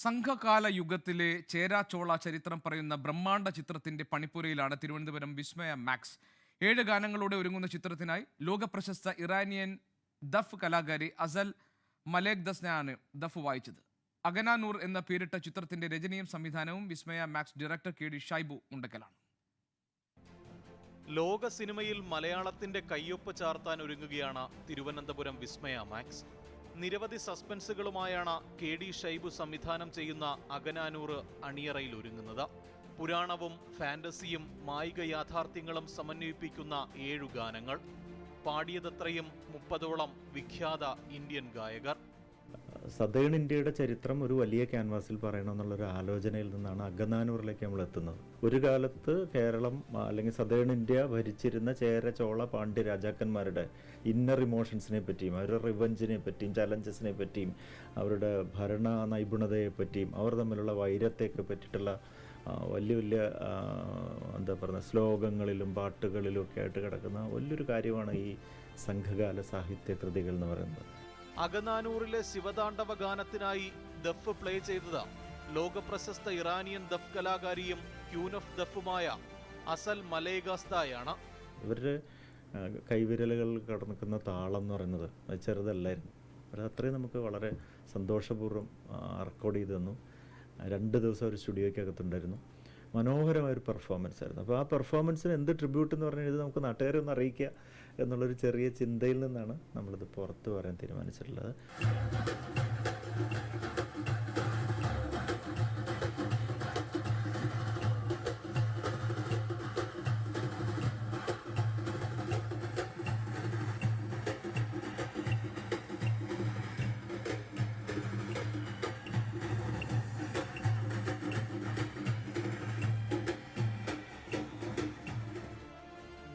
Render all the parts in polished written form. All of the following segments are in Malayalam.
സംഘകാല യുഗത്തിലെ ചേരാചോള ചരിത്രം പറയുന്ന ബ്രഹ്മാണ്ഡ ചിത്രത്തിന്റെ പണിപ്പുരയിലാണ് തിരുവനന്തപുരം വിസ്മയ മാക്സ്. 7 ഗാനങ്ങളോടെ ഒരുങ്ങുന്ന ചിത്രത്തിനായി ലോകപ്രശസ്ത ഇറാനിയൻ ദഫ് കലാകാരി അസൽ മലേക്ദസ്നാണ് ദഫ് വായിച്ചത്. അഗനാനൂർ എന്ന പേരിട്ട ചിത്രത്തിന്റെ രചനയും സംവിധാനവും വിസ്മയ മാക്സ് ഡയറക്ടർ KD ഷൈബു മുണ്ടക്കലാണ്. ലോക സിനിമയിൽ മലയാളത്തിന്റെ കയ്യൊപ്പ് ചാർത്താൻ ഒരുങ്ങുകയാണ് തിരുവനന്തപുരം വിസ്മയ മാക്സ്. നിരവധി സസ്പെൻസുകളുമായാണ് KD ഷൈബു സംവിധാനം ചെയ്യുന്ന അഗനാനൂർ അണിയറയിൽ ഒരുങ്ങുന്നത്. പുരാണവും ഫാന്റസിയും മായിക യാഥാർത്ഥ്യങ്ങളും സമന്വയിപ്പിക്കുന്ന 7 ഗാനങ്ങൾ. പാടിയതത്രയും 30ഓളം വിഖ്യാത ഇന്ത്യൻ ഗായകർ. സദേൺ ഇന്ത്യയുടെ ചരിത്രം ഒരു വലിയ ക്യാൻവാസിൽ പറയണമെന്നുള്ളൊരു ആലോചനയിൽ നിന്നാണ് അഗനാനൂറിലേക്ക് നമ്മൾ എത്തുന്നത്. ഒരു കാലത്ത് കേരളം അല്ലെങ്കിൽ സദേൺ ഇന്ത്യ ഭരിച്ചിരുന്ന ചേര ചോള പാണ്ഡ്യ രാജാക്കന്മാരുടെ ഇന്നർ ഇമോഷൻസിനെ പറ്റിയും അവരുടെ റിവഞ്ചിനെ പറ്റിയും ചലഞ്ചസിനെ പറ്റിയും അവരുടെ ഭരണ നൈപുണതയെ പറ്റിയും അവർ തമ്മിലുള്ള വൈരത്തെയൊക്കെ പറ്റിയിട്ടുള്ള വലിയ വലിയ എന്താ പറയുക ശ്ലോകങ്ങളിലും പാട്ടുകളിലും ഒക്കെ ആയിട്ട് കിടക്കുന്ന വലിയൊരു കാര്യമാണ് ഈ സംഘകാല സാഹിത്യ കൃതികൾ എന്ന് പറയുന്നത്. അഗനാനൂറിലെ ശിവതാണ്ഡവ ഗാനത്തിനായി ദഫ് പ്ലേ ചെയ്തത് ലോകപ്രശസ്ത ഇറാനിയൻ ദഫ് കലാകാരിയും ക്യൂൻ ഓഫ് ദഫുമായ അസൽ മലേഗാസ്തായാണ്. ഇവരുടെ കൈവിരലുകളിൽ കടന്നിക്കുന്ന താളം എന്ന് പറയുന്നത് അത് ചെറുതല്ലായിരുന്നു. അത് അത്രയും നമുക്ക് വളരെ സന്തോഷപൂർവ്വം റെക്കോർഡ് ചെയ്ത് തന്നു. 2 ദിവസം ഒരു സ്റ്റുഡിയോയ്ക്കകത്തുണ്ടായിരുന്നു. മനോഹരമായൊരു പെർഫോമൻസ് ആയിരുന്നു. അപ്പോൾ ആ പെർഫോമൻസിന് എന്ത് ട്രിബ്യൂട്ട് എന്ന് പറഞ്ഞാൽ ഇത് നമുക്ക് നാട്ടുകാരെ ഒന്ന് അറിയിക്കുക എന്നുള്ളൊരു ചെറിയ ചിന്തയിൽ നിന്നാണ് നമ്മളിത് പുറത്ത് പറയാൻ തീരുമാനിച്ചിട്ടുള്ളത്.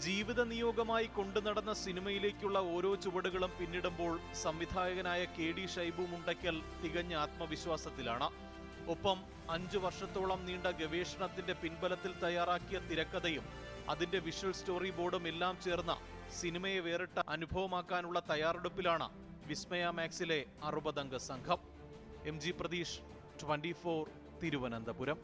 ജീവിത നിയോഗമായി കൊണ്ടുനടന്ന സിനിമയിലേക്കുള്ള ഓരോ ചുവടുകളും പിന്നിടുമ്പോൾ സംവിധായകനായ KD ഷൈബു മുണ്ടക്കൽ തികഞ്ഞ ആത്മവിശ്വാസത്തിലാണ്. ഒപ്പം 5 വർഷത്തോളം നീണ്ട ഗവേഷണത്തിന്റെ പിൻബലത്തിൽ തയ്യാറാക്കിയ തിരക്കഥയും അതിന്റെ വിഷ്വൽ സ്റ്റോറി ബോർഡും എല്ലാം ചേർന്ന സിനിമയെ വേറിട്ട അനുഭവമാക്കാനുള്ള തയ്യാറെടുപ്പിലാണ് വിസ്മയ മാക്സിലെ 60 അംഗ സംഘം. MG പ്രതീഷ്, 24, തിരുവനന്തപുരം.